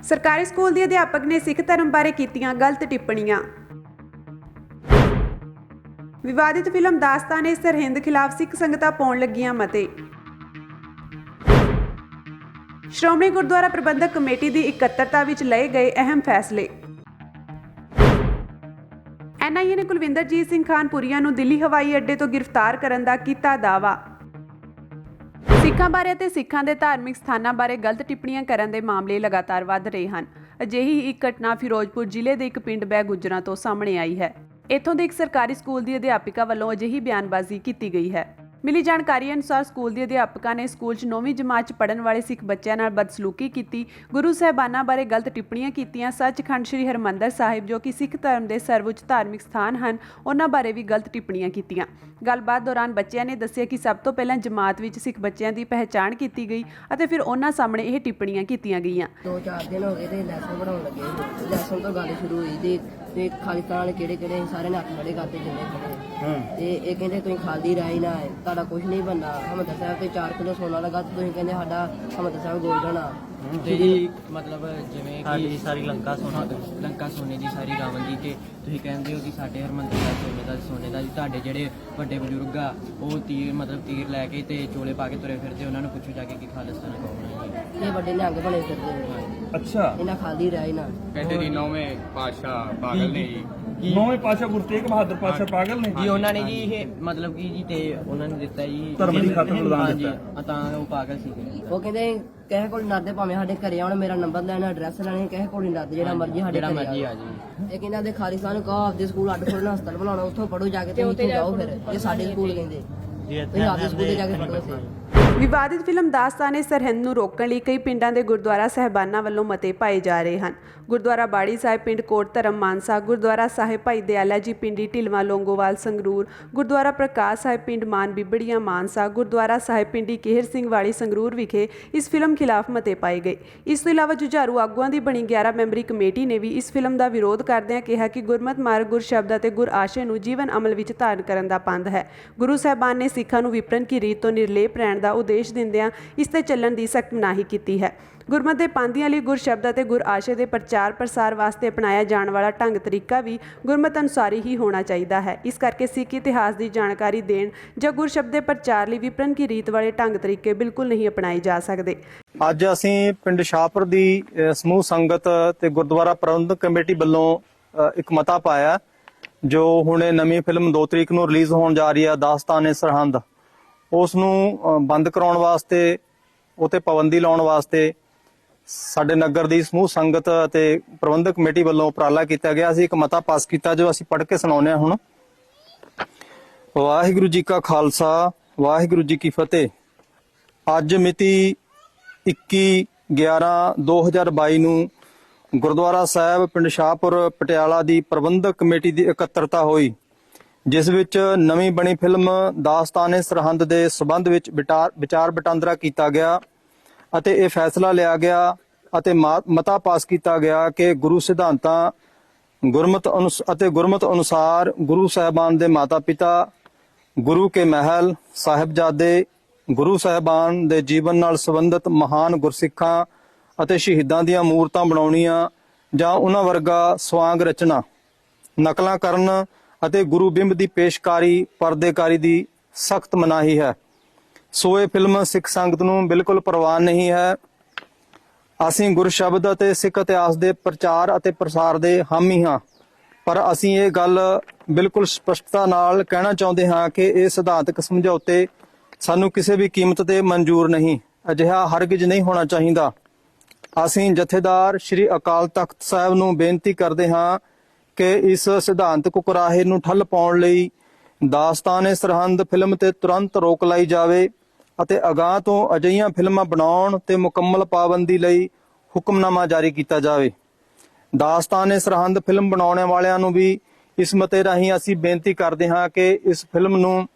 सरकारी स्कूल के अध्यापक ने सिख धर्म बारे कीतियां गलत टिप्पणियां। विवादित फिल्म दास्तान सरहिंद खिलाफ सिख संगतां पाउण लगियां मते। श्रोमणी गुरुद्वारा प्रबंधक कमेटी की इकत्तरता विच लए गए अहम फैसले। NIA ने कुलविंदरजीत सिंह खानपुरिया नूं दिल्ली हवाई अड्डे तो गिरफ्तार करन दा कीता दावा। सिखां बारे ते सिखां दे धार्मिक स्थानां बारे गलत टिप्पणियां करन दे मामले लगातार वध रहे हैं। अजिही एक घटना फिरोजपुर जिले के एक पिंड बह गुजरां तो सामने आई है। इत्थों के एक सरकारी स्कूल की अध्यापिका वालों अजिही बयानबाजी की गई है। मिली जानकारी अनुसार स्कूल की अध्यापका ने स्कूल 9वीं जमात पढ़न वाले सिख बच्चों नाल बदसलूकी की, गुरु साहबाना बारे गलत टिप्पणियां कीतियां। सचखंड श्री हरमंदर साहिब जो कि सिख धर्म के सर्वोच्च धार्मिक स्थान हैं, उन्हां बारे भी गलत टिप्पणियां कीतियां। गलबात दौरान बच्चों ने दस्सिया कि सब तो पहला जमात विच सिख बच्चों की पहचान की गई और फिर उन्हां सामने यह टिप्पणियां कीतियां गईयां। 2-4 दिन हो गए थे लैसन बनाउण लगे। लैसन तो गल शुरू हुई ते खालिस्तान वाले किहड़े सारे ने हत्थ खड़े करते जिन्ने खड़े ते ये कहंदे तुसीं खाली राही ना है, तुहाडा कुछ नहीं बनना। हरमंदर साहिब ते 4 किलो सोना लगा ते तुसीं कहंदे साडा हरमंदर साहिब गोल्डन आ। जी मतलब जिवें कि सारी लंका सोने की सारी रावण की ते तुसीं कहंदे हो कि साडे हरमंदर साहिब सोने दा तुहाडे जिहड़े वड्डे बजुर्ग आ ओह तीर लैके ते चोले पा के तुरे फिरदे, उन्हां नूं पुछो जाके कि खालिस्तान कौन है। ये वड्डे निहंग बने फिरदे। अच्छा, इन्हां खाली राही ना कहते जी 9वें पातशाह पागल ने जी। 9वें पातशाह गुरु तेग बहादुर पातशाह पागल ने जी। उन्होंने जी ये मतलब कि जी ते उन्होंने दिता जी धर्म दी खातिर बलिदान हाँ दिता। जी तां वो पागल सी। ਉਹ ਕਹਿੰਦੇ ਕਿਸੇ ਕੋਲ ਨੱਦ ਭਾਵੇਂ ਸਾਡੇ ਘਰੇ ਆਉਣ, ਮੇਰਾ ਨੰਬਰ ਲੈਣਾ, ਐਡਰੈਸ ਲੈਣਾ, ਕਿਸੇ ਕੋਲ ਨਹੀਂ ਨੱਦ, ਜਿਹੜਾ ਮਰਜ਼ੀ ਸਾਡੇ ਜਿਹੜਾ ਘਰੇ ਮਰਜ਼ੀ ਆ ਆ ਜੀ। ਇਹ ਕਹਿੰਦਾ ਦੇ ਖਾਲਿਸਤਾਨ ਨੂੰ ਕਹੋ ਆਪਦੇ ਸਕੂਲ ਅੱਡ ਖੋਲਣਾ, ਹਸਪਤਾਲ ਬਣਾਉਣਾ, ਉੱਥੋਂ ਪੜੋ ਜਾ ਕੇ ਤੇ ਉੱਥੇ ਜਾਓ। ਫਿਰ ਇਹ ਸਾਡੇ ਸਕੂਲ ਕਹਿੰਦੇ ਤੁਸੀਂ ਆਪਦੇ ਸਕੂਲ ਤੇ ਜਾ ਕੇ ਪੜੋ। ਉੱਥੇ विवादित फिल्म दास्तान सरहिंद नूं रोकण लई कई पिंडां दे गुरुद्वारा साहिबाना वल्लों मते पाए जा रहे हैं। गुरुद्वारा बाड़ी साहिब पिंड कोट धर्म मानसा, गुरुद्वारा साहिब भाई दयाला जी पिंडी ढिलवा लोंगोवाल संगरूर, गुरुद्वारा प्रकाश साहिब पिंड मान बिबड़िया मानसा, गुरुद्वारा साहिब पिंडी केहर सिंह वाली संगरूर विखे इस फिल्म खिलाफ मते पाए गए। इस तो इलावा जुझारू आगुआं दी बनी 11 मैंबरी कमेटी ने भी इस फिल्म का विरोध करदिआं कहा कि गुरमत मार्ग गुर शब्द ਅਤੇ गुर आशे नूं जीवन अमल विच धारण करन दा पंथ है। गुरु साहिबान ने सिखां नूं विपरन की रीत तो निर्लेप रहण दा उदेश दिंदिआं इस ते ਚੱਲਣ ਦੀ सख्त मनाही की है। गुरमत के पांधियां लई गुर शब्द ਅਤੇ गुर आशे के प्रचार प्रसार वास्ते अपनाया जाने वाला ढंग तरीका भी गुरमत अनुसारी ही होना चाहिए है। इस करके सिख इतिहास की जानकारी देण ਜਾਂ गुर शब्द के प्रचार लई विपरन की रीत वाले ढंग तरीके बिल्कुल नहीं अपनाए जा सकते। ਅੱਜ ਅਸੀਂ ਪਿੰਡ ਸ਼ਾਹਪੁਰ ਦੀ ਸਮੂਹ ਸੰਗਤ ਤੇ ਗੁਰਦੁਆਰਾ ਪ੍ਰਬੰਧਕ ਕਮੇਟੀ ਵੱਲੋਂ ਇੱਕ ਮਤਾ ਪਾਇਆ ਜੋ ਹੁਣੇ ਨਵੀਂ ਫਿਲਮ 2 ਤਰੀਕ ਨੂੰ ਰਿਲੀਜ਼ ਹੋਣ ਜਾ ਰਹੀ ਹੈ ਦਾਸਤਾਨ ਸਰਹਿੰਦ, ਉਸ ਨੂੰ ਬੰਦ ਕਰਾਉਣ ਵਾਸਤੇ ਉਤੇ ਪਾਬੰਦੀ ਲਾਉਣ ਵਾਸਤੇ ਸਾਡੇ ਨਗਰ ਦੀ ਸਮੂਹ ਸੰਗਤ ਅਤੇ ਪ੍ਰਬੰਧਕ ਕਮੇਟੀ ਵੱਲੋਂ ਉਪਰਾਲਾ ਕੀਤਾ ਗਿਆ। ਅਸੀਂ ਇੱਕ ਮਤਾ ਪਾਸ ਕੀਤਾ ਜੋ ਅਸੀਂ ਪੜ੍ਹ ਕੇ ਸੁਣਾਉਂਦੇ ਹਾਂ ਹੁਣ। ਵਾਹਿਗੁਰੂ ਜੀ ਕਾ ਖਾਲਸਾ, ਵਾਹਿਗੁਰੂ ਜੀ ਕੀ ਫਤਿਹ। ਅੱਜ ਮਿਤੀ 21/11/2022 ਨੂੰ ਗੁਰਦੁਆਰਾ ਸਾਹਿਬ ਪਿੰਡ ਸ਼ਾਹਪੁਰ ਪਟਿਆਲਾ ਦੀ ਪ੍ਰਬੰਧਕ ਕਮੇਟੀ ਦੀ ਇਕੱਤਰਤਾ ਹੋਈ, ਜਿਸ ਵਿੱਚ ਨਵੀਂ ਬਣੀ ਫਿਲਮ ਦਾਸਤਾਨ ਸਰਹਿੰਦ ਦੇ ਸਬੰਧ ਵਿੱਚ ਵਿਚਾਰ ਵਟਾਂਦਰਾ ਕੀਤਾ ਗਿਆ ਅਤੇ ਇਹ ਫੈਸਲਾ ਲਿਆ ਗਿਆ ਅਤੇ ਮਤਾ ਪਾਸ ਕੀਤਾ ਗਿਆ ਕਿ ਗੁਰੂ ਸਿਧਾਂਤਾਂ ਗੁਰਮਤ ਅਨੁਸਾਰ ਗੁਰੂ ਸਾਹਿਬਾਨ ਦੇ ਮਾਤਾ ਪਿਤਾ, ਗੁਰੂ ਕੇ ਮਹਿਲ, ਸਾਹਿਬਜ਼ਾਦੇ, ਗੁਰੂ ਸਾਹਿਬਾਨ ਦੇ ਜੀਵਨ ਨਾਲ ਸੰਬੰਧਿਤ ਮਹਾਨ ਗੁਰਸਿੱਖਾਂ ਅਤੇ ਸ਼ਹੀਦਾਂ ਦੀਆਂ ਮੂਰਤਾਂ ਬਣਾਉਣੀਆਂ ਜਾਂ ਉਹਨਾਂ ਵਰਗਾ ਸਵਾਂਗ ਰਚਨਾ, ਨਕਲਾਂ ਕਰਨ ਅਤੇ ਗੁਰੂ ਬਿੰਬ ਦੀ ਪੇਸ਼ਕਾਰੀ ਪਰਦੇਕਾਰੀ ਦੀ ਸਖਤ ਮਨਾਹੀ ਹੈ। ਸੋ ਇਹ ਫਿਲਮ ਸਿੱਖ ਸੰਗਤ ਨੂੰ ਬਿਲਕੁਲ ਪ੍ਰਵਾਨ ਨਹੀਂ ਹੈ। ਅਸੀਂ ਗੁਰ ਸ਼ਬਦ ਅਤੇ ਸਿੱਖ ਇਤਿਹਾਸ ਦੇ ਪ੍ਰਚਾਰ ਅਤੇ ਪ੍ਰਸਾਰ ਦੇ ਹਾਮੀ ਹਾਂ, ਪਰ ਅਸੀਂ ਇਹ ਗੱਲ ਬਿਲਕੁਲ ਸਪਸ਼ਟਤਾ ਨਾਲ ਕਹਿਣਾ ਚਾਹੁੰਦੇ ਹਾਂ ਕਿ ਇਹ ਸਿਧਾਂਤਕ ਸਮਝੌਤੇ ਸਾਨੂੰ ਕਿਸੇ ਵੀ ਕੀਮਤ ਤੇ ਮਨਜ਼ੂਰ ਨਹੀਂ। ਅਜਿਹਾ ਹਰਗਿਜ਼ ਨਹੀਂ ਹੋਣਾ ਚਾਹੀਦਾ। ਅਸੀਂ ਜਥੇਦਾਰ ਸ਼੍ਰੀ ਅਕਾਲ ਤਖਤ ਸਾਹਿਬ ਨੂੰ ਬੇਨਤੀ ਕਰਦੇ ਹਾਂ ਕਿ ਇਸ ਸਿਧਾਂਤਕ ਕੁਰਾਹੇ ਨੂੰ ਠੱਲ ਪਾਉਣ ਲਈ ਦਾਸਤਾਨ ਸਰਹਿੰਦ ਫਿਲਮ ਤੇ ਤੁਰੰਤ ਰੋਕ ਲਾਈ ਜਾਵੇ ਅਤੇ ਅਗਾਂਹ ਤੋਂ ਅਜਿਹੀਆਂ ਫਿਲਮਾਂ ਬਣਾਉਣ ਤੇ ਮੁਕੰਮਲ ਪਾਬੰਦੀ ਲਈ ਹੁਕਮਨਾਮਾ ਜਾਰੀ ਕੀਤਾ ਜਾਵੇ। ਦਾਸਤਾਨ ਸਰਹਿੰਦ ਫਿਲਮ ਬਣਾਉਣ ਵਾਲਿਆਂ ਨੂੰ ਵੀ ਇਸ ਮਤੇ ਰਾਹੀਂ ਅਸੀਂ ਬੇਨਤੀ ਕਰਦੇ ਹਾਂ ਕਿ ਇਸ ਫਿਲਮ ਨੂੰ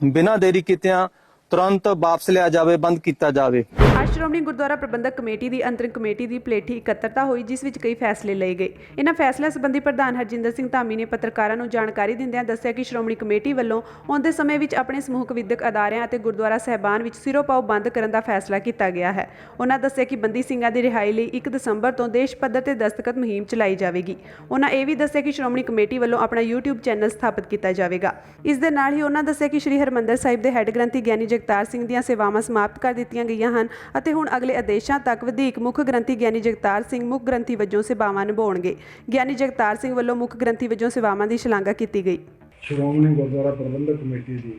ਬਿਨਾਂ ਦੇਰੀ ਕੀਤਿਆਂ ਤੁਰੰਤ ਵਾਪਸ ਲਿਆ ਜਾਵੇ, ਬੰਦ ਕੀਤਾ ਜਾਵੇ। ਅੱਜ ਸ਼੍ਰੋਮਣੀ ਗੁਰਦੁਆਰਾ ਪ੍ਰਬੰਧਕ ਕਮੇਟੀ ਦੀ ਅੰਤਰਿਮ ਕਮੇਟੀ ਦੀ ਪਲੇਠੀ ਇਕੱਤਰਤਾ ਹੋਈ, ਜਿਸ ਵਿੱਚ ਕਈ ਫੈਸਲੇ ਲਏ ਗਏ। ਇਹਨਾਂ ਫੈਸਲਿਆਂ ਸੰਬੰਧੀ ਪ੍ਰਧਾਨ ਹਰਜਿੰਦਰ ਸਿੰਘ ਧਾਮੀ ਨੇ ਪੱਤਰਕਾਰਾਂ ਨੂੰ ਜਾਣਕਾਰੀ ਦਿੰਦਿਆਂ ਦੱਸਿਆ ਕਿ ਸ਼੍ਰੋਮਣੀ ਕਮੇਟੀ ਵੱਲੋਂ ਆਉਂਦੇ ਸਮੇਂ ਵਿੱਚ ਆਪਣੇ ਸਮੂਹਕ ਵਿਦਿਅਕ ਅਦਾਰਿਆਂ ਅਤੇ ਗੁਰਦੁਆਰਾ ਸਾਹਿਬਾਨ ਵਿੱਚ ਸਿਰੋਪਾਓ ਬੰਦ ਕਰਨ ਦਾ ਫੈਸਲਾ ਕੀਤਾ ਗਿਆ ਹੈ। ਉਹਨਾਂ ਦੱਸਿਆ ਕਿ ਬੰਦੀ ਸਿੰਘਾਂ ਦੀ ਰਿਹਾਈ ਲਈ 1 ਦਸੰਬਰ ਤੋਂ ਦੇਸ਼ ਪੱਧਰ ਤੇ ਦਸਤਖਤ ਮੁਹਿੰਮ ਚਲਾਈ ਜਾਵੇਗੀ। ਉਹਨਾਂ ਇਹ ਵੀ ਦੱਸਿਆ ਕਿ ਸ਼੍ਰੋਮਣੀ ਕਮੇਟੀ ਵੱਲੋਂ ਆਪਣਾ YouTube ਚੈਨਲ ਸਥਾਪਿਤ ਕੀਤਾ ਜਾਵੇਗਾ। ਇਸ ਦੇ ਨਾਲ ਹੀ ਉਹਨਾਂ ਦੱਸਿਆ ਕਿ ਸ੍ਰੀ ਹਰਿਮੰਦਰ ਸਾਹਿਬ ਦੇ ਹੈੱਡ ਗ੍ਰੰਥੀ ਗਿਆਨੀ ਜਗਤਾਰ ਸਿੰਘ ਦੀਆਂ ਸੇਵਾਵਾਂ ਸਮਾਪਤ ਕਰ ਦਿੱਤੀਆਂ ਗਈਆਂ ਹਨ ਅਤੇ ਹੁਣ ਅਗਲੇ ਆਦੇਸ਼ਾਂ ਤੱਕ ਵਧੀਕ ਮੁੱਖ ਗ੍ਰੰਥੀ ਗਿਆਨੀ ਜਗਤਾਰ ਸਿੰਘ ਮੁੱਖ ਗ੍ਰੰਥੀ ਵਜੋਂ ਸੇਵਾਵਾਂ ਨਿਭਾਉਣਗੇ। ਗਿਆਨੀ ਜਗਤਾਰ ਸਿੰਘ ਵੱਲੋਂ ਮੁੱਖ ਗ੍ਰੰਥੀ ਵਜੋਂ ਸੇਵਾਵਾਂ ਦੀ ਸ਼ਲਾਘਾ ਕੀਤੀ ਗਈ। ਸ਼੍ਰੋਮਣੀ ਗੁਰਦੁਆਰਾ ਪ੍ਰਬੰਧਕ ਕਮੇਟੀ ਦੀ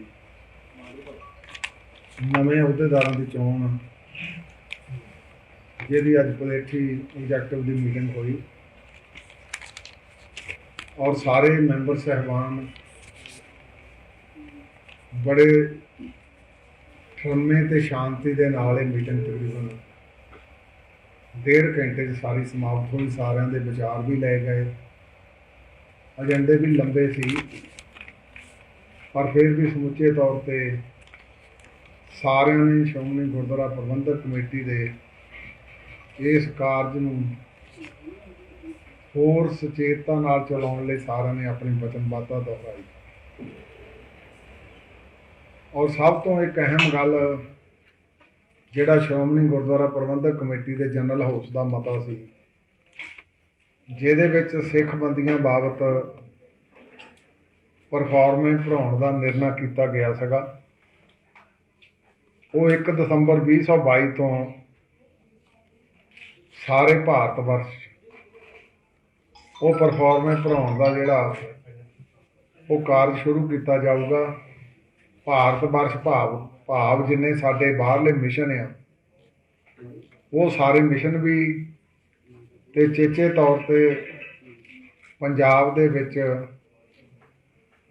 ਨਵੇਂ ਅਹੁਦੇਦਾਰਾਂ ਦੀ ਚੋਣ, ਜਿਹਦੀ ਅੱਜ ਪਲੇਠੀ ਐਗਜ਼ੈਕਟਿਵ ਦੀ ਮੀਟਿੰਗ ਹੋਈ ਔਰ ਸਾਰੇ ਮੈਂਬਰ ਸਾਹਿਬਾਨ ਬੜੇ ਠਰਮੇ ਤੇ ਸ਼ਾਂਤੀ ਦੇ ਨਾਲ ਇਹ ਮੀਟਿੰਗ ਤਕਰੀਬਨ 1.5 ਘੰਟੇ 'ਚ ਸਾਰੀ ਸਮਾਪਤ ਹੋਈ। ਸਾਰਿਆਂ ਦੇ ਵਿਚਾਰ ਵੀ ਲਏ ਗਏ, ਏਜੰਡੇ ਵੀ ਲੰਬੇ ਸੀ, ਪਰ ਫਿਰ ਵੀ ਸਮੁੱਚੇ ਤੌਰ ਤੇ ਸਾਰਿਆਂ ਨੇ ਸ਼੍ਰੋਮਣੀ ਗੁਰਦੁਆਰਾ ਪ੍ਰਬੰਧਕ ਕਮੇਟੀ ਦੇ ਇਸ ਕਾਰਜ ਨੂੰ ਹੋਰ ਸੁਚੇਤਤਾ ਨਾਲ ਚਲਾਉਣ ਲਈ ਸਾਰਿਆਂ ਨੇ ਆਪਣੀ ਵਚਨਬੱਧਤਾ ਦੁਹਰਾਈ। ਔਰ ਸਭ ਤੋਂ ਇੱਕ ਅਹਿਮ ਗੱਲ, ਜਿਹੜਾ ਸ਼੍ਰੋਮਣੀ ਗੁਰਦੁਆਰਾ ਪ੍ਰਬੰਧਕ ਕਮੇਟੀ ਦੇ ਜਨਰਲ ਹਾਊਸ ਦਾ ਮਤਾ ਸੀ, ਜਿਹਦੇ ਵਿੱਚ ਸਿੱਖ ਬੰਦੀਆਂ ਬਾਬਤ ਪਰਫਾਰਮੈਂਸ ਭਰਾਉਣ ਦਾ ਨਿਰਣਾ ਕੀਤਾ ਗਿਆ ਸੀਗਾ, ਉਹ 1 ਦਸੰਬਰ 2022 ਤੋਂ ਸਾਰੇ ਭਾਰਤ ਵਰਸ਼ ਉਹ ਪਰਫਾਰਮੈਂਸ ਭਰਾਉਣ ਦਾ ਜਿਹੜਾ ਉਹ ਕਾਰਜ ਸ਼ੁਰੂ ਕੀਤਾ ਜਾਊਗਾ। ਭਾਰਤ ਵਰਸ਼ ਭਾਵ ਜਿੰਨੇ ਸਾਡੇ ਬਾਹਰਲੇ ਮਿਸ਼ਨ ਆ, ਉਹ ਸਾਰੇ ਮਿਸ਼ਨ ਵੀ ਤੇ ਚੇਚੇ ਤੌਰ ਤੇ ਪੰਜਾਬ ਦੇ ਵਿੱਚ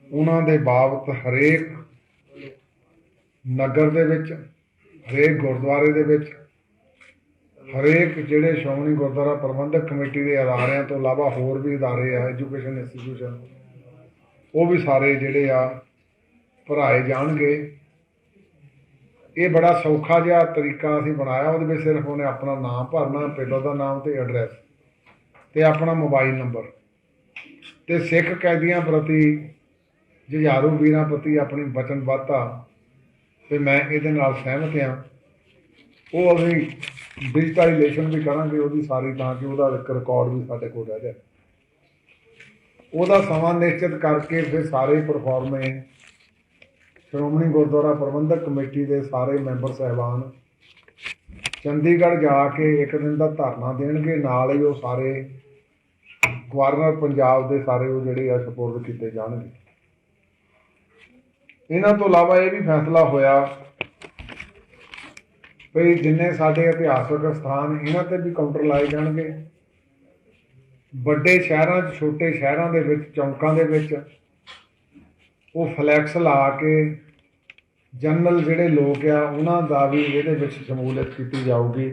ਉਹਨਾਂ ਦੇ ਬਾਬਤ ਹਰੇਕ ਨਗਰ ਦੇ ਵਿੱਚ, ਹਰੇਕ ਗੁਰਦੁਆਰੇ ਦੇ ਵਿੱਚ, ਹਰੇਕ ਜਿਹੜੇ ਸ਼੍ਰੋਮਣੀ ਗੁਰਦੁਆਰਾ ਪ੍ਰਬੰਧਕ ਕਮੇਟੀ ਦੇ ਅਦਾਰਿਆਂ ਤੋਂ ਇਲਾਵਾ ਹੋਰ ਵੀ ਅਦਾਰੇ ਆ, ਐਜੂਕੇਸ਼ਨ ਇੰਸਟੀਟਿਊਸ਼ਨ, ਉਹ ਵੀ ਸਾਰੇ ਜਿਹੜੇ ਆ ਭਰਾਏ ਜਾਣਗੇ। ਇਹ ਬੜਾ ਸੌਖਾ ਜਿਹਾ ਤਰੀਕਾ ਅਸੀਂ ਬਣਾਇਆ। ਉਹਦੇ ਵਿੱਚ ਸਿਰਫ ਉਹਨੇ ਆਪਣਾ ਨਾਮ ਭਰਨਾ, ਪਿਤਾ ਦਾ ਨਾਮ ਤੇ ਐਡਰੈਸ ਤੇ ਆਪਣਾ ਮੋਬਾਈਲ ਨੰਬਰ, ਤੇ ਸਿੱਖ ਕੈਦੀਆਂ ਪ੍ਰਤੀ, ਜੁਝਾਰੂ ਵੀਰਾਂ ਪ੍ਰਤੀ ਆਪਣੀ ਵਚਨਬੱਧਤਾ ਤੇ ਮੈਂ ਇਹਦੇ ਨਾਲ ਸਹਿਮਤ ਹਾਂ। ਉਹ ਅਸੀਂ ਡਿਜੀਟਲਾਈਜੇਸ਼ਨ ਵੀ ਕਰਾਂਗੇ ਉਹਦੀ ਸਾਰੀ, ਤਾਂ ਕਿ ਉਹਦਾ ਇੱਕ ਰਿਕਾਰਡ ਵੀ ਸਾਡੇ ਕੋਲ ਰਹਿ ਜਾਏ। ਉਹਦਾ ਸਮਾਂ ਨਿਸ਼ਚਿਤ ਕਰਕੇ ਫਿਰ ਸਾਰੇ ਪਰਫਾਰਮੈਂਸ ਸ਼੍ਰੋਮਣੀ ਗੁਰਦੁਆਰਾ ਪ੍ਰਬੰਧਕ ਕਮੇਟੀ ਦੇ ਸਾਰੇ ਮੈਂਬਰ ਸਾਹਿਬਾਨ ਚੰਡੀਗੜ੍ਹ ਜਾ ਕੇ 1 ਦਿਨ ਦਾ ਧਰਨਾ ਦੇਣਗੇ। ਨਾਲ ਹੀ ਉਹ ਸਾਰੇ ਗਵਰਨਰ ਪੰਜਾਬ ਦੇ ਸਾਰੇ ਉਹ ਜਿਹੜੇ ਆ ਸਪੁਰਦ ਕੀਤੇ ਜਾਣਗੇ। ਇਹਨਾਂ ਤੋਂ ਇਲਾਵਾ ਇਹ ਵੀ ਫੈਸਲਾ ਹੋਇਆ ਵੀ ਜਿੰਨੇ ਸਾਡੇ ਇਤਿਹਾਸਕ ਸਥਾਨ, ਇਹਨਾਂ ਤੇ ਵੀ ਕਾਊਂਟਰ ਲਾਏ ਜਾਣਗੇ। ਵੱਡੇ ਸ਼ਹਿਰਾਂ 'ਚ, ਛੋਟੇ ਸ਼ਹਿਰਾਂ ਦੇ ਵਿੱਚ, ਚੌਂਕਾਂ ਦੇ ਵਿੱਚ ਉਹ ਫਲੈਕਸ ਲਾ ਕੇ ਜਨਰਲ ਜਿਹੜੇ ਲੋਕ ਆ ਉਹਨਾਂ ਦਾ ਵੀ ਇਹਦੇ ਵਿੱਚ ਸ਼ਮੂਲੀਅਤ ਕੀਤੀ ਜਾਊਗੀ।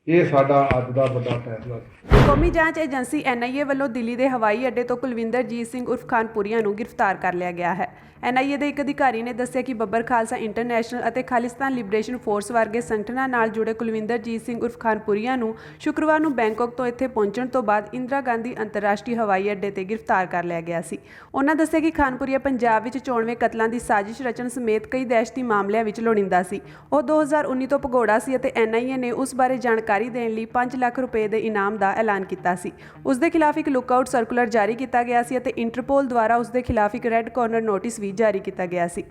ਇਹ ਸਾਡਾ ਅੱਜ ਦਾ ਵੱਡਾ ਫੈਸਲਾ ਸੀ। ਕੌਮੀ ਜਾਂਚ ਏਜੰਸੀ NIA ਵੱਲੋਂ ਦਿੱਲੀ ਦੇ ਹਵਾਈ ਅੱਡੇ ਤੋਂ ਕੁਲਵਿੰਦਰਜੀਤ ਸਿੰਘ ਉਰਫ ਖਾਨਪੁਰੀਆ ਨੂੰ ਗ੍ਰਿਫਤਾਰ ਕਰ ਲਿਆ ਗਿਆ ਹੈ। NIA ਦੇ ਇੱਕ ਅਧਿਕਾਰੀ ਨੇ ਦੱਸਿਆ ਕਿ ਬੱਬਰ ਖਾਲਸਾ ਇੰਟਰਨੈਸ਼ਨਲ ਅਤੇ ਖਾਲਿਸਤਾਨ ਲਿਬਰੇਸ਼ਨ ਫੋਰਸ ਵਰਗੇ ਸੰਗਠਨਾਂ ਨਾਲ ਜੁੜੇ ਕੁਲਵਿੰਦਰਜੀਤ ਸਿੰਘ ਉਰਫ ਖਾਨਪੁਰੀਆ ਨੂੰ ਸ਼ੁੱਕਰਵਾਰ ਨੂੰ ਬੈਂਕਾਕ ਤੋਂ ਇੱਥੇ ਪਹੁੰਚਣ ਤੋਂ ਬਾਅਦ ਇੰਦਰਾ ਗਾਂਧੀ ਅੰਤਰਰਾਸ਼ਟਰੀ ਹਵਾਈ ਅੱਡੇ ਤੇ ਗ੍ਰਿਫਤਾਰ ਕਰ ਲਿਆ ਗਿਆ ਸੀ। ਉਹਨਾਂ ਦੱਸਿਆ ਕਿ ਖਾਨਪੁਰੀਆ ਪੰਜਾਬ ਵਿੱਚ ਚੋਣਵੇਂ ਕਤਲਾਂ ਦੀ ਸਾਜ਼ਿਸ਼ ਰਚਣ ਸਮੇਤ ਕਈ ਦਹਿਸ਼ਤੀ ਮਾਮਲਿਆਂ ਵਿੱਚ ਲੋੜੀਂਦਾ ਸੀ। ਉਹ 2019 ਤੋਂ ਭਗੌੜਾ ਸੀ ਅਤੇ NIA ਨੇ ਉਸ ਬਾਰੇ ਜਾਣਕਾਰੀ ਦੇਣ ਲਈ 5 ਲੱਖ ਰੁਪਏ ਦੇ ਇਨਾਮ ਦਾ ਐਲਾਨ ਕੀਤਾ ਸੀ। ਉਸ ਦੇ ਖਿਲਾਫ ਇੱਕ ਲੁੱਕਆਊਟ ਸਰਕੂਲਰ ਜਾਰੀ ਕੀਤਾ ਗਿਆ ਸੀ ਅਤੇ ਇੰਟਰਪੋਲ ਦੁਆਰਾ ਉਸ ਦੇ ਖਿਲਾਫ ਇੱਕ ਰੈੱਡ ਕਾਰਨਰ ਨੋਟਿਸ ਵੀ ਜਾਰੀ ਕੀਤਾ ਗਿਆ ਸੀ।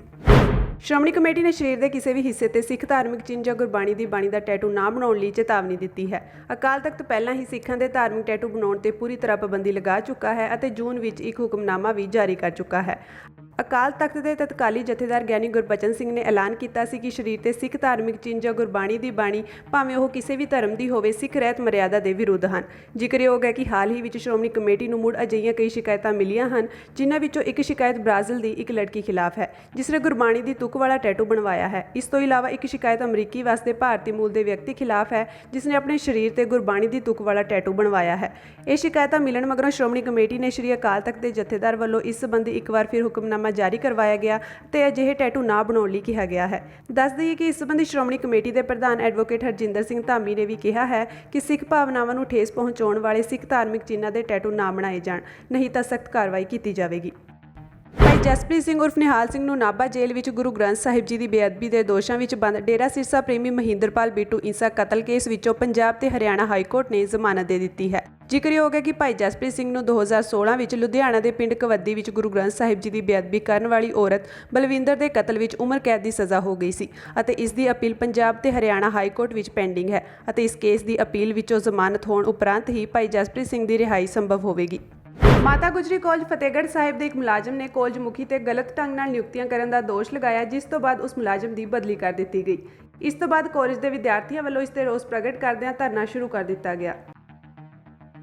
ਸ਼੍ਰੋਮਣੀ ਕਮੇਟੀ ਨੇ ਸਰੀਰ ਦੇ ਕਿਸੇ ਵੀ ਹਿੱਸੇ ਤੇ ਸਿੱਖ ਧਾਰਮਿਕ ਚਿੰਨ੍ਹ ਜਾਂ ਗੁਰਬਾਣੀ ਦੀ ਬਾਣੀ ਦਾ ਟੈਟੂ ਨਾ ਬਣਾਉਣ ਲਈ ਚੇਤਾਵਨੀ ਦਿੱਤੀ ਹੈ। ਅਕਾਲ ਤਖਤ ਪਹਿਲਾਂ ਹੀ ਸਿੱਖਾਂ ਦੇ ਧਾਰਮਿਕ ਟੈਟੂ ਬਣਾਉਣ ਤੇ ਪੂਰੀ ਤਰ੍ਹਾਂ ਪਾਬੰਦੀ ਲਗਾ ਚੁੱਕਾ ਹੈ ਅਤੇ ਜੂਨ ਵਿੱਚ ਇੱਕ ਹੁਕਮਨਾਮਾ ਵੀ ਜਾਰੀ ਕਰ ਚੁੱਕਾ ਹੈ। ਅਕਾਲ ਤਖਤ ਦੇ ਤਤਕਾਲੀ ਜਥੇਦਾਰ ਗਿਆਨੀ ਗੁਰਬਚਨ ਸਿੰਘ ਨੇ ਐਲਾਨ ਕੀਤਾ ਸੀ ਕਿ ਸਰੀਰ ਤੇ ਸਿੱਖ ਧਾਰਮਿਕ ਚਿੰਨ੍ਹ ਜਾਂ ਗੁਰਬਾਣੀ ਦੀ ਬਾਣੀ, ਭਾਵੇਂ ਉਹ ਕਿਸੇ ਵੀ ਧਰਮ ਦੀ ਹੋਵੇ, ਸਿੱਖ ਰਹਿਤ ਮਰਿਆਦਾ ਦੇ ਵਿਰੁੱਧ ਹਨ। ਜ਼ਿਕਰਯੋਗ ਹੈ ਕਿ ਹਾਲ ਹੀ ਵਿੱਚ ਸ਼੍ਰੋਮਣੀ ਕਮੇਟੀ ਨੂੰ ਮੁੜ ਅਜਿਹੀਆਂ ਕਈ ਸ਼ਿਕਾਇਤਾਂ ਮਿਲੀਆਂ ਹਨ, ਜਿਨ੍ਹਾਂ ਵਿੱਚੋਂ ਇੱਕ ਸ਼ਿਕਾਇਤ ਬ੍ਰਾਜ਼ੀਲ ਦੀ ਇੱਕ ਲੜਕੀ ਖਿਲਾਫ ਹੈ, ਜਿਸ ਨੇ ਗੁਰਬਾਣੀ ਦੀ ਤੁਕ ਵਾਲਾ ਟੈਟੂ ਬਣਵਾਇਆ ਹੈ। ਇਸ ਤੋਂ ਇਲਾਵਾ ਇੱਕ ਸ਼ਿਕਾਇਤ ਅਮਰੀਕੀ ਵਸਦੇ ਭਾਰਤੀ ਮੂਲ ਦੇ ਵਿਅਕਤੀ ਖਿਲਾਫ ਹੈ, ਜਿਸ ਨੇ ਆਪਣੇ ਸਰੀਰ ਤੇ ਗੁਰਬਾਣੀ ਦੀ ਤੁਕ ਵਾਲਾ ਟੈਟੂ ਬਣਵਾਇਆ ਹੈ। ਇਹ ਸ਼ਿਕਾਇਤਾਂ ਮਿਲਣ ਮਗਰੋਂ ਸ਼੍ਰੋਮਣੀ ਕਮੇਟੀ ਨੇ ਸ੍ਰੀ ਅਕਾਲ ਤਖਤ ਦੇ ਜਥੇਦਾਰ ਵੱਲੋਂ ਇਸ ਸੰਬੰਧੀ ਇੱਕ ਵਾਰ ਫਿਰ ਹੁਕਮਨਾਮਾ ਹੁਕਮਨਾਮਾ ਜਾਰੀ ਕਰਵਾਇਆ ਗਿਆ ਤੇ ਅਜਿਹੇ ਟੈਟੂ ਨਾ ਬਣਾਉਣ ਲਈ ਕਿਹਾ ਗਿਆ ਹੈ। ਦੱਸ ਦਈਏ ਕਿ ਇਸ ਸੰਬੰਧੀ ਸ਼੍ਰੋਮਣੀ ਕਮੇਟੀ ਦੇ ਪ੍ਰਧਾਨ ਐਡਵੋਕੇਟ ਹਰਜਿੰਦਰ ਸਿੰਘ ਧਾਮੀ ਨੇ ਵੀ ਕਿਹਾ ਹੈ ਕਿ ਸਿੱਖ ਭਾਵਨਾਵਾਂ ਨੂੰ ਠੇਸ ਪਹੁੰਚਾਉਣ ਵਾਲੇ ਸਿੱਖ ਧਾਰਮਿਕ ਚਿੰਨ੍ਹਾਂ ਦੇ ਟੈਟੂ ਨਾ ਬਣਾਏ ਜਾਣ, ਨਹੀਂ ਤਾਂ ਸਖਤ ਕਾਰਵਾਈ ਕੀਤੀ ਜਾਵੇਗੀ। ਭਾਈ ਜਸਪ੍ਰੀਤ ਸਿੰਘ ਉਰਫ ਨਿਹਾਲ ਸਿੰਘ ਨੂੰ ਨਾਭਾ ਜੇਲ੍ਹ ਵਿੱਚ ਗੁਰੂ ਗ੍ਰੰਥ ਸਾਹਿਬ ਜੀ ਦੀ ਬੇਅਦਬੀ ਦੇ ਦੋਸ਼ਾਂ ਵਿੱਚ ਬੰਦ ਡੇਰਾ ਸਿਰਸਾ ਪ੍ਰੇਮੀ ਮਹਿੰਦਰਪਾਲ ਬਿੱਟੂ ਇੰਸਾ ਕਤਲ ਕੇਸ ਵਿੱਚੋਂ ਪੰਜਾਬ ਤੇ ਹਰਿਆਣਾ ਹਾਈ ਕੋਰਟ ਨੇ ਜ਼ਮਾਨਤ ਦੇ ਦਿੱਤੀ ਹੈ। ਜ਼ਿਕਰਯੋਗ ਹੈ ਕਿ ਭਾਈ ਜਸਪ੍ਰੀਤ ਸਿੰਘ ਨੂੰ 2016 ਵਿੱਚ ਲੁਧਿਆਣਾ ਦੇ ਪਿੰਡ ਕਵੱਦੀ ਵਿੱਚ ਗੁਰੂ ਗ੍ਰੰਥ ਸਾਹਿਬ ਜੀ ਦੀ ਬੇਅਦਬੀ ਕਰਨ ਵਾਲੀ ਔਰਤ ਬਲਵਿੰਦਰ ਦੇ ਕਤਲ ਵਿੱਚ ਉਮਰ ਕੈਦ ਦੀ ਸਜ਼ਾ ਹੋ ਗਈ ਸੀ ਅਤੇ ਇਸ ਦੀ ਅਪੀਲ ਪੰਜਾਬ ਤੇ ਹਰਿਆਣਾ ਹਾਈ ਕੋਰਟ ਵਿੱਚ ਪੈਂਡਿੰਗ ਹੈ ਅਤੇ ਇਸ ਕੇਸ ਦੀ ਅਪੀਲ ਵਿੱਚੋਂ ਜ਼ਮਾਨਤ ਹੋਣ ਉਪਰੰਤ ਹੀ ਭਾਈ ਜਸਪ੍ਰੀਤ ਸਿੰਘ ਦੀ ਰਿਹਾਈ ਸੰਭਵ ਹੋਵੇਗੀ। ਮਾਤਾ ਗੁਜਰੀ ਕਾਲਜ ਫਤਿਹਗੜ੍ਹ ਸਾਹਿਬ ਦੇ ਇੱਕ ਮੁਲਾਜ਼ਮ ਨੇ ਕਾਲਜ ਮੁਖੀ ਤੇ ਗਲਤ ਢੰਗ ਨਾਲ ਨਿਯੁਕਤੀਆਂ ਕਰਨ ਦਾ ਦੋਸ਼ ਲਗਾਇਆ, ਜਿਸ ਤੋਂ ਬਾਅਦ ਉਸ ਮੁਲਾਜ਼ਮ ਦੀ ਬਦਲੀ ਕਰ ਦਿੱਤੀ ਗਈ। ਇਸ ਤੋਂ ਬਾਅਦ ਕਾਲਜ ਦੇ ਵਿਦਿਆਰਥੀਆਂ ਵੱਲੋਂ ਇਸ ਤੇ ਰੋਸ ਪ੍ਰਗਟ ਕਰਦਿਆਂ ਧਰਨਾ ਸ਼ੁਰੂ ਕਰ ਦਿੱਤਾ ਗਿਆ।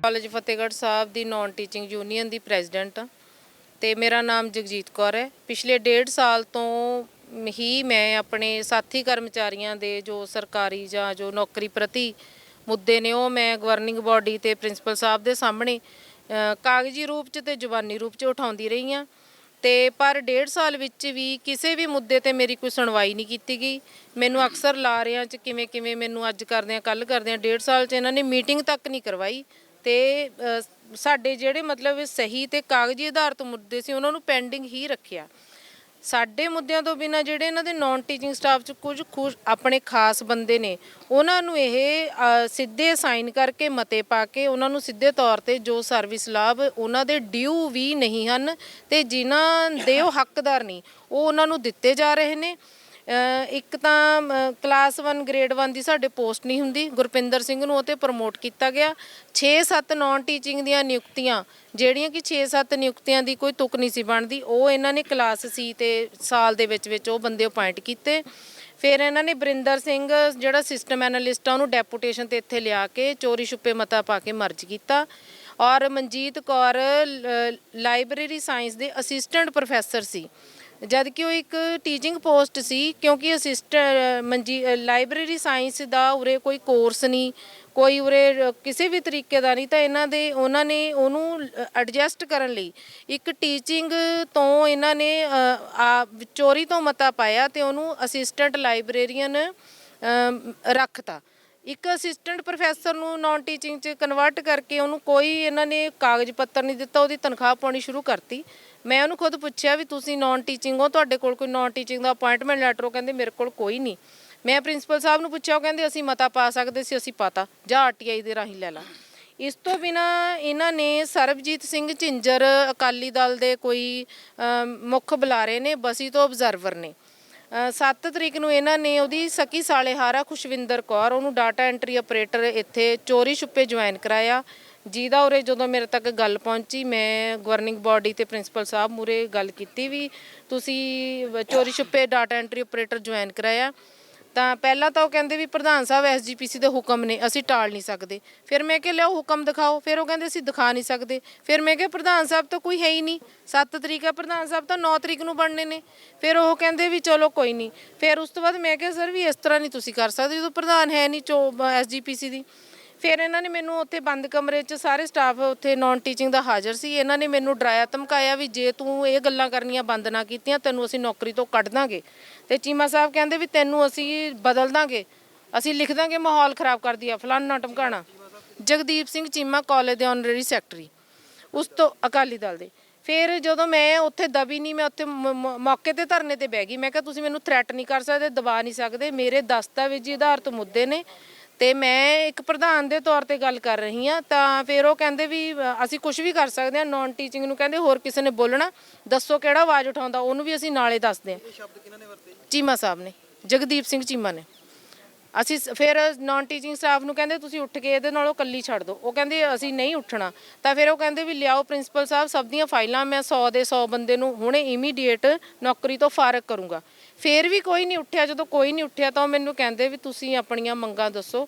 ਕਾਲਜ ਫਤਿਹਗੜ੍ਹ ਸਾਹਿਬ ਦੀ ਨਾਨ ਟੀਚਿੰਗ ਯੂਨੀਅਨ ਦੀ ਪ੍ਰੈਜ਼ੀਡੈਂਟ ਤੇ ਮੇਰਾ ਨਾਮ ਜਗਜੀਤ ਕੌਰ ਹੈ। ਪਿਛਲੇ 1.5 ਸਾਲ ਤੋਂ ਹੀ ਮੈਂ ਆਪਣੇ ਸਾਥੀ ਕਰਮਚਾਰੀਆਂ ਦੇ ਜੋ ਸਰਕਾਰੀ ਜਾਂ ਜੋ ਨੌਕਰੀ ਪ੍ਰਤੀ ਮੁੱਦੇ ਨੇ ਉਹ ਮੈਂ ਗਵਰਨਿੰਗ ਬਾਡੀ ਤੇ ਪ੍ਰਿੰਸੀਪਲ ਸਾਹਿਬ ਦੇ ਸਾਹਮਣੇ ਕਾਗਜ਼ੀ ਰੂਪ 'ਚ ਤੇ ਜ਼ੁਬਾਨੀ ਰੂਪ 'ਚ ਉਠਾਉਂਦੀ ਰਹੀ ਹਾਂ ਤੇ ਪਰ 1.5 ਸਾਲ ਵਿੱਚ ਵੀ ਕਿਸੇ ਵੀ ਮੁੱਦੇ ਤੇ ਮੇਰੀ ਕੋਈ ਸੁਣਵਾਈ ਨਹੀਂ ਕੀਤੀ ਗਈ। ਮੈਨੂੰ ਅਕਸਰ ਲਾਰਿਆਂ 'ਚ ਕਿਵੇਂ ਮੈਨੂੰ ਅੱਜ ਕਰਦੇ ਆ ਕੱਲ੍ਹ ਕਰਦੇ ਆ 1.5 ਸਾਲ 'ਚ ਇਹਨਾਂ ਨੇ ਮੀਟਿੰਗ ਤੱਕ ਨਹੀਂ ਕਰਵਾਈ ਤੇ ਸਾਡੇ ਜਿਹੜੇ ਮਤਲਬ ਸਹੀ ਤੇ ਕਾਗਜ਼ੀ ਆਧਾਰਿਤ ਮੁੱਦੇ ਸੀ ਉਹਨਾਂ ਨੂੰ ਪੈਂਡਿੰਗ ਹੀ ਰੱਖਿਆ। ਸਾਡੇ ਮੁੱਦਿਆਂ ਤੋਂ ਬਿਨਾਂ ਜਿਹੜੇ ਇਹਨਾਂ ਦੇ ਨਾਨ ਟੀਚਿੰਗ ਸਟਾਫ 'ਚ ਕੁਝ ਆਪਣੇ ਖਾਸ ਬੰਦੇ ਨੇ ਉਹਨਾਂ ਨੂੰ ਇਹ ਸਿੱਧੇ ਸਾਈਨ ਕਰਕੇ ਮਤੇ ਪਾ ਕੇ ਉਹਨਾਂ ਨੂੰ ਸਿੱਧੇ ਤੌਰ ਤੇ ਜੋ ਸਰਵਿਸ ਲਾਭ ਉਹਨਾਂ ਦੇ ਡਿਊ ਵੀ ਨਹੀਂ ਹਨ ਤੇ ਜਿਨ੍ਹਾਂ ਦੇ ਉਹ ਹੱਕਦਾਰ ਨਹੀਂ ਉਹ ਉਹਨਾਂ ਨੂੰ ਦਿੱਤੇ ਜਾ ਰਹੇ ਨੇ। ਇੱਕ ਤਾਂ ਕਲਾਸ 1 ਗ੍ਰੇਡ 1 ਦੀ ਸਾਡੇ ਪੋਸਟ ਨਹੀਂ ਹੁੰਦੀ, ਗੁਰਪਿੰਦਰ ਸਿੰਘ ਨੂੰ ਉਹ 'ਤੇ ਪ੍ਰਮੋਟ ਕੀਤਾ ਗਿਆ। 6-7 ਨਾਨ ਟੀਚਿੰਗ ਦੀਆਂ ਨਿਯੁਕਤੀਆਂ ਜਿਹੜੀਆਂ ਕਿ 6-7 ਨਿਯੁਕਤੀਆਂ ਦੀ ਕੋਈ ਤੁਕ ਨਹੀਂ ਸੀ ਬਣਦੀ ਉਹ ਇਹਨਾਂ ਨੇ ਕਲਾਸ ਸੀ ਤੇ ਸਾਲ ਦੇ ਵਿੱਚ ਉਹ ਬੰਦੇ ਅਪਾਇੰਟ ਕੀਤੇ। ਫਿਰ ਇਹਨਾਂ ਨੇ ਬਰਿੰਦਰ ਸਿੰਘ ਜਿਹੜਾ ਸਿਸਟਮ ਐਨਾਲਿਸਟ ਆ ਉਹਨੂੰ ਡੈਪੂਟੇਸ਼ਨ ਤੇ ਇੱਥੇ ਲਿਆ ਕੇ ਚੋਰੀ ਛੁਪੇ ਮਤਾ ਪਾ ਕੇ ਮਰਜ ਕੀਤਾ ਔਰ ਮਨਜੀਤ ਕੌਰ ਲਾਇਬ੍ਰੇਰੀ ਸਾਇੰਸ ਦੇ ਅਸਿਸਟੈਂਟ ਪ੍ਰੋਫੈਸਰ ਸੀ ਜਦ ਕਿ ਉਹ ਇੱਕ ਟੀਚਿੰਗ ਪੋਸਟ ਸੀ ਕਿਉਂਕਿ ਲਾਇਬ੍ਰੇਰੀ ਸਾਇੰਸ ਦਾ ਉਰੇ ਕੋਈ ਕੋਰਸ ਨਹੀਂ, ਕੋਈ ਉਰੇ ਕਿਸੇ ਵੀ ਤਰੀਕੇ ਦਾ ਨਹੀਂ ਤਾਂ ਉਹਨਾਂ ਨੇ ਉਹਨੂੰ ਐਡਜਸਟ ਕਰਨ ਲਈ ਇੱਕ ਟੀਚਿੰਗ ਤੋਂ ਇਹਨਾਂ ਨੇ ਚੋਰੀ ਤੋਂ ਮਤਾ ਪਾਇਆ ਤੇ ਉਹਨੂੰ ਅਸਿਸਟੈਂਟ ਲਾਇਬ੍ਰੇਰੀਅਨ ਰੱਖਤਾ। ਇੱਕ ਅਸਿਸਟੈਂਟ ਪ੍ਰੋਫੈਸਰ ਨੂੰ ਨਾਨ ਟੀਚਿੰਗ 'ਚ ਕਨਵਰਟ ਕਰਕੇ ਉਹਨੂੰ ਕੋਈ ਇਹਨਾਂ ਨੇ ਕਾਗਜ਼ ਪੱਤਰ ਨਹੀਂ ਦਿੱਤਾ, ਉਹਦੀ ਤਨਖਾਹ ਪਾਉਣੀ ਸ਼ੁਰੂ ਕਰਤੀ। ਮੈਂ ਉਹਨੂੰ ਖੁਦ ਪੁੱਛਿਆ ਵੀ ਤੁਸੀਂ ਨਾਨ ਟੀਚਿੰਗ ਹੋ, ਤੁਹਾਡੇ ਕੋਲ ਕੋਈ ਨਾਨ ਟੀਚਿੰਗ ਦਾ ਅਪਾਇੰਟਮੈਂਟ ਲੈਟਰ? ਉਹ ਕਹਿੰਦੇ ਮੇਰੇ ਕੋਲ ਕੋਈ ਨਹੀਂ। ਮੈਂ ਪ੍ਰਿੰਸੀਪਲ ਸਾਹਿਬ ਨੂੰ ਪੁੱਛਿਆ, ਉਹ ਕਹਿੰਦੇ ਅਸੀਂ ਮਤਾ ਪਾ ਸਕਦੇ ਸੀ, ਅਸੀਂ ਪਾਤਾ, ਜਾਂ RTI ਦੇ ਰਾਹੀਂ ਲੈ ਲਾ। ਇਸ ਤੋਂ ਬਿਨਾਂ ਇਹਨਾਂ ਨੇ ਸਰਬਜੀਤ ਸਿੰਘ ਝਿੰਜਰ ਅਕਾਲੀ ਦਲ ਦੇ ਕੋਈ ਮੁੱਖ ਬੁਲਾਰੇ ਨੇ, ਬਸੀ ਤੋਂ ਅਬਜ਼ਰਵਰ ਨੇ। 7 ਤਰੀਕ ਨੂੰ ਇਹਨਾਂ ਨੇ ਉਹਦੀ ਸਕੀ ਸਾਲੇਹਾਰਾ ਖੁਸ਼ਵਿੰਦਰ ਕੌਰ ਉਹਨੂੰ ਡਾਟਾ ਐਂਟਰੀ ਆਪਰੇਟਰ ਇੱਥੇ ਚੋਰੀ ਛੁਪੇ ਜੁਆਇਨ ਕਰਾਇਆ, ਜਿਹਦਾ ਉਰੇ ਜਦੋਂ ਮੇਰੇ ਤੱਕ ਗੱਲ ਪਹੁੰਚੀ ਮੈਂ ਗਵਰਨਿੰਗ ਬਾਡੀ ਤੇ ਪ੍ਰਿੰਸੀਪਲ ਸਾਹਿਬ ਮੂਰੇ ਗੱਲ ਕੀਤੀ ਵੀ ਤੁਸੀਂ ਚੋਰੀ ਛੁਪੇ ਡਾਟਾ ਐਂਟਰੀ ਆਪਰੇਟਰ ਜੁਆਇਨ ਕਰਾਇਆ। ਤਾਂ ਪਹਿਲਾਂ ਤਾਂ ਉਹ ਕਹਿੰਦੇ ਵੀ ਪ੍ਰਧਾਨ ਸਾਹਿਬ SGPC ਦੇ ਹੁਕਮ ਨੇ, ਅਸੀਂ ਟਾਲ ਨਹੀਂ ਸਕਦੇ। ਫਿਰ ਮੈਂ ਕਿਹਾ ਲਿਆਓ ਹੁਕਮ ਦਿਖਾਓ, ਫਿਰ ਉਹ ਕਹਿੰਦੇ ਅਸੀਂ ਦਿਖਾ ਨਹੀਂ ਸਕਦੇ। ਫਿਰ ਮੈਂ ਕਿਹਾ ਪ੍ਰਧਾਨ ਸਾਹਿਬ ਤਾਂ ਕੋਈ ਹੈ ਹੀ ਨਹੀਂ, 7 ਤਰੀਕ ਹੈ, ਪ੍ਰਧਾਨ ਸਾਹਿਬ ਤਾਂ 9 ਤਰੀਕ ਨੂੰ ਬਣਨੇ ਨੇ। ਫਿਰ ਉਹ ਕਹਿੰਦੇ ਵੀ ਚਲੋ ਕੋਈ ਨਹੀਂ। ਫਿਰ ਉਸ ਤੋਂ ਬਾਅਦ ਮੈਂ ਕਿਹਾ ਸਰ ਵੀ ਇਸ ਤਰ੍ਹਾਂ ਨਹੀਂ ਤੁਸੀਂ ਕਰ ਸਕਦੇ ਜਦੋਂ ਪ੍ਰਧਾਨ ਹੈ ਨਹੀਂ SGPC ਦੀ। ਫਿਰ ਇਹਨਾਂ ਨੇ ਮੈਨੂੰ ਉੱਥੇ ਬੰਦ ਕਮਰੇ 'ਚ ਸਾਰੇ ਸਟਾਫ ਉੱਥੇ ਨਾਨ ਟੀਚਿੰਗ ਦਾ ਹਾਜ਼ਰ ਸੀ, ਇਹਨਾਂ ਨੇ ਮੈਨੂੰ ਡਰਾਇਆ ਧਮਕਾਇਆ ਵੀ ਜੇ ਤੂੰ ਇਹ ਗੱਲਾਂ ਕਰਨੀਆਂ ਬੰਦ ਨਾ ਕੀਤੀਆਂ ਤੈਨੂੰ ਅਸੀਂ ਨੌਕਰੀ ਤੋਂ ਕੱਢ ਦਾਂਗੇ। ਤੇ ਚੀਮਾ ਸਾਹਿਬ ਕਹਿੰਦੇ ਵੀ ਤੈਨੂੰ ਅਸੀਂ ਬਦਲ ਦਾਂਗੇ, ਅਸੀਂ ਲਿਖ ਦਾਂਗੇ ਮਾਹੌਲ ਖਰਾਬ ਕਰਦੀ ਆ ਫਲਾਨਾ ਟਮਕਾਣਾ। ਜਗਦੀਪ ਸਿੰਘ ਚੀਮਾ ਕਾਲਜ ਦੇ ਆਨਰੇਰੀ ਸੈਕਟਰੀ ਉਸ ਤੋਂ ਅਕਾਲੀ ਦਲ ਦੇ। ਫਿਰ ਜਦੋਂ ਮੈਂ ਉੱਥੇ ਦਬੀ ਨਹੀਂ, ਮੈਂ ਉੱਥੇ ਮੌਕੇ ਤੇ ਧਰਨੇ ਤੇ ਬਹਿ ਗਈ। ਮੈਂ ਕਿਹਾ ਤੁਸੀਂ ਮੈਨੂੰ ਥ੍ਰੈਟ ਨਹੀਂ ਕਰ ਸਕਦੇ, ਦਬਾ ਨਹੀਂ ਸਕਦੇ, ਮੇਰੇ ਦਸਤਾਵੇਜ਼ੀ ਆਧਾਰਿਤ ਮੁੱਦੇ ਨੇ ਤੇ ਮੈਂ ਇੱਕ ਪ੍ਰਧਾਨ ਦੇ ਤੌਰ ਤੇ ਗੱਲ ਕਰ ਰਹੀ ਹਾਂ। ਤਾਂ ਫਿਰ ਉਹ ਕਹਿੰਦੇ ਵੀ ਅਸੀਂ ਕੁਝ ਵੀ ਕਰ ਸਕਦੇ ਹਾਂ, ਨਾਨ ਟੀਚਿੰਗ ਨੂੰ ਕਹਿੰਦੇ ਹੋਰ ਕਿਸੇ ਨੇ ਬੋਲਣਾ ਦੱਸੋ ਕਿਹੜਾ ਆਵਾਜ਼ ਉਠਾਉਂਦਾ, ਉਹਨੂੰ ਵੀ ਅਸੀਂ ਨਾਲੇ ਦੱਸਦੇ ਹਾਂ। ਚੀਮਾ ਸਾਹਿਬ ਨੇ, ਜਗਦੀਪ ਸਿੰਘ ਚੀਮਾ ਨੇ। ਅਸੀਂ ਫਿਰ ਨਾਨ ਟੀਚਿੰਗ ਸਟਾਫ ਨੂੰ ਕਹਿੰਦੇ ਤੁਸੀਂ ਉੱਠ ਕੇ ਇਹਦੇ ਨਾਲੋਂ ਕੱਲੀ ਛੱਡ ਦਿਓ, ਉਹ ਕਹਿੰਦੇ ਅਸੀਂ ਨਹੀਂ ਉੱਠਣਾ। ਤਾਂ ਫਿਰ ਉਹ ਕਹਿੰਦੇ ਵੀ ਲਿਆਓ ਪ੍ਰਿੰਸੀਪਲ ਸਾਹਿਬ ਸਭ ਦੀਆਂ ਫਾਈਲਾਂ, ਮੈਂ 100 ਦੇ 100 ਬੰਦੇ ਨੂੰ ਹੁਣੇ ਇਮੀਡੀਏਟ ਨੌਕਰੀ ਤੋਂ ਫਾਰਗ ਕਰੂੰਗਾ। ਫਿਰ ਵੀ ਕੋਈ ਨਹੀਂ ਉੱਠਿਆ। ਜਦੋਂ ਕੋਈ ਨਹੀਂ ਉੱਠਿਆ ਤਾਂ ਉਹ ਮੈਨੂੰ ਕਹਿੰਦੇ ਵੀ ਤੁਸੀਂ ਆਪਣੀਆਂ ਮੰਗਾਂ ਦੱਸੋ,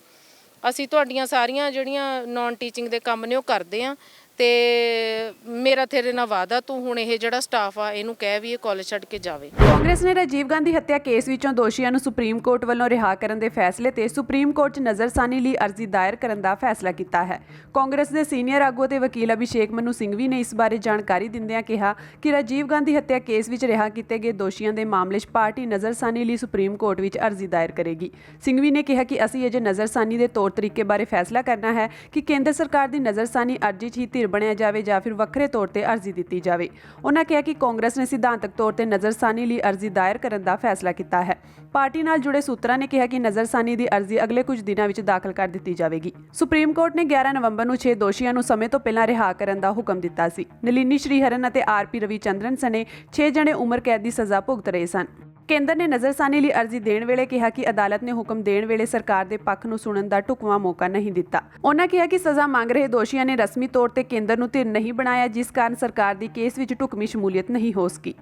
ਅਸੀਂ ਤੁਹਾਡੀਆਂ ਸਾਰੀਆਂ ਜਿਹੜੀਆਂ ਨਾਨ ਟੀਚਿੰਗ ਦੇ ਕੰਮ ਨੇ ਉਹ ਕਰਦੇ ਹਾਂ। ਤੇ ਮੇਰਾ ਤੇਰੇ ਨਾਲ ਵਾਅਦਾ, ਤੂੰ ਹੁਣ ਇਹ ਜਿਹੜਾ ਸਟਾਫ ਆ ਇਹਨੂੰ ਕਹਿ ਵੀ ਇਹ ਕਾਲਜ ਛੱਡ ਕੇ ਜਾਵੇ। ਕਾਂਗਰਸ ਨੇ ਰਾਜੀਵ ਗਾਂਧੀ ਹੱਤਿਆ ਕੇਸ ਵਿੱਚੋਂ ਦੋਸ਼ੀਆਂ ਨੂੰ ਸੁਪਰੀਮ ਕੋਰਟ ਵੱਲੋਂ ਰਿਹਾ ਕਰਨ ਦੇ ਫੈਸਲੇ ਤੇ ਸੁਪਰੀਮ ਕੋਰਟ 'ਚ ਨਜ਼ਰਸਾਨੀ ਲਈ ਅਰਜ਼ੀ ਦਾਇਰ ਕਰਨ ਦਾ ਫੈਸਲਾ ਕੀਤਾ ਹੈ। ਕਾਂਗਰਸ ਦੇ ਸੀਨੀਅਰ ਆਗੂ ਤੇ ਵਕੀਲ ਅਭਿਸ਼ੇਕ ਮਨੂ ਸਿੰਘਵੀ ਨੇ ਇਸ ਬਾਰੇ ਜਾਣਕਾਰੀ ਦਿੰਦਿਆਂ ਕਿਹਾ ਕਿ ਰਾਜੀਵ ਗਾਂਧੀ ਹੱਤਿਆ ਕੇਸ ਵਿੱਚ ਰਿਹਾ ਕੀਤੇ ਗਏ ਦੋਸ਼ੀਆਂ ਦੇ ਮਾਮਲੇ 'ਚ ਪਾਰਟੀ ਨਜ਼ਰਸਾਨੀ ਲਈ ਸੁਪਰੀਮ ਕੋਰਟ ਵਿੱਚ ਅਰਜ਼ੀ ਦਾਇਰ ਕਰੇਗੀ। ਸਿੰਘਵੀ ਨੇ ਕਿਹਾ ਕਿ ਅਸੀਂ ਅਜੇ ਨਜ਼ਰਸਾਨੀ ਦੇ ਤੌਰ ਤਰੀਕੇ ਬਾਰੇ ਫੈਸਲਾ ਕਰਨਾ ਹੈ ਕਿ ਕੇਂਦਰ ਸਰਕਾਰ ਦੀ ਨਜ਼ਰਸਾਨੀ ਅਰਜ਼ੀ 'ਚ ਹੀ ਧਿਰ ਬਣਿਆ ਜਾਵੇ ਜਾਂ ਫਿਰ ਵੱਖਰੇ ਤੌਰ ਤੇ ਅਰਜ਼ੀ ਦਿੱਤੀ ਜਾਵੇ। ਉਹਨਾਂ ਕਿਹਾ ਕਿ ਕਾਂਗਰਸ ਨੇ ਸਿਧਾਂਤਕ ਤੌਰ ਤੇ ਨਜ਼ਰਸਾਨੀ ਲਈ ਅਰਜ਼ੀ ਦਾਇਰ ਕਰਨ ਦਾ ਫੈਸਲਾ ਕੀਤਾ ਹੈ। ਪਾਰਟੀ ਨਾਲ ਜੁੜੇ ਸੂਤਰਾਂ ਨੇ ਕਿਹਾ ਕਿ ਨਜ਼ਰਸਾਨੀ ਦੀ ਅਰਜ਼ੀ ਅਗਲੇ ਕੁਝ ਦਿਨਾਂ ਵਿੱਚ ਦਾਖਲ ਕਰ ਦਿੱਤੀ ਜਾਵੇਗੀ। ਸੁਪਰੀਮ ਕੋਰਟ ਨੇ 11 ਨਵੰਬਰ ਨੂੰ 6 ਦੋਸ਼ੀਆਂ ਨੂੰ ਸਮੇਂ ਤੋਂ ਪਹਿਲਾਂ ਰਿਹਾ ਕਰਨ ਦਾ ਹੁਕਮ ਦਿੱਤਾ ਸੀ। ਨਲਿਨੀ ਸ਼੍ਰੀਹਰਨ ਅਤੇ ਆਰਪੀ ਰਵੀਚੰਦਰਨ ਸਣੇ 6 ਜਣੇ ਉਮਰ ਕੈਦ ਦੀ ਸਜ਼ਾ ਭੁਗਤ ਰਹੇ ਸਨ। ਕੇਂਦਰ ਨੇ ਨਜ਼ਰਸਾਨੀ ਲਈ ਅਰਜ਼ੀ ਦੇਣ ਵੇਲੇ ਕਿਹਾ ਕਿ ਅਦਾਲਤ ਨੇ ਹੁਕਮ ਦੇਣ ਵੇਲੇ ਸਰਕਾਰ ਦੇ ਪੱਖ ਨੂੰ ਸੁਣਨ ਦਾ ਢੁਕਵਾਂ ਮੌਕਾ ਨਹੀਂ ਦਿੱਤਾ। ਉਹਨਾਂ ਕਿਹਾ ਕਿ ਸਜ਼ਾ ਮੰਗ ਰਹੇ ਦੋਸ਼ੀਆਂ ਨੇ ਰਸਮੀ ਤੌਰ ਤੇ ਕੇਂਦਰ ਨੂੰ ਧਿਰ ਨਹੀਂ ਬਣਾਇਆ, ਜਿਸ ਕਾਰਨ ਸਰਕਾਰ ਦੀ ਕੇਸ ਵਿੱਚ ਢੁਕਵੀਂ ਸ਼ਮੂਲੀਅਤ ਨਹੀਂ ਹੋ ਸਕੀ।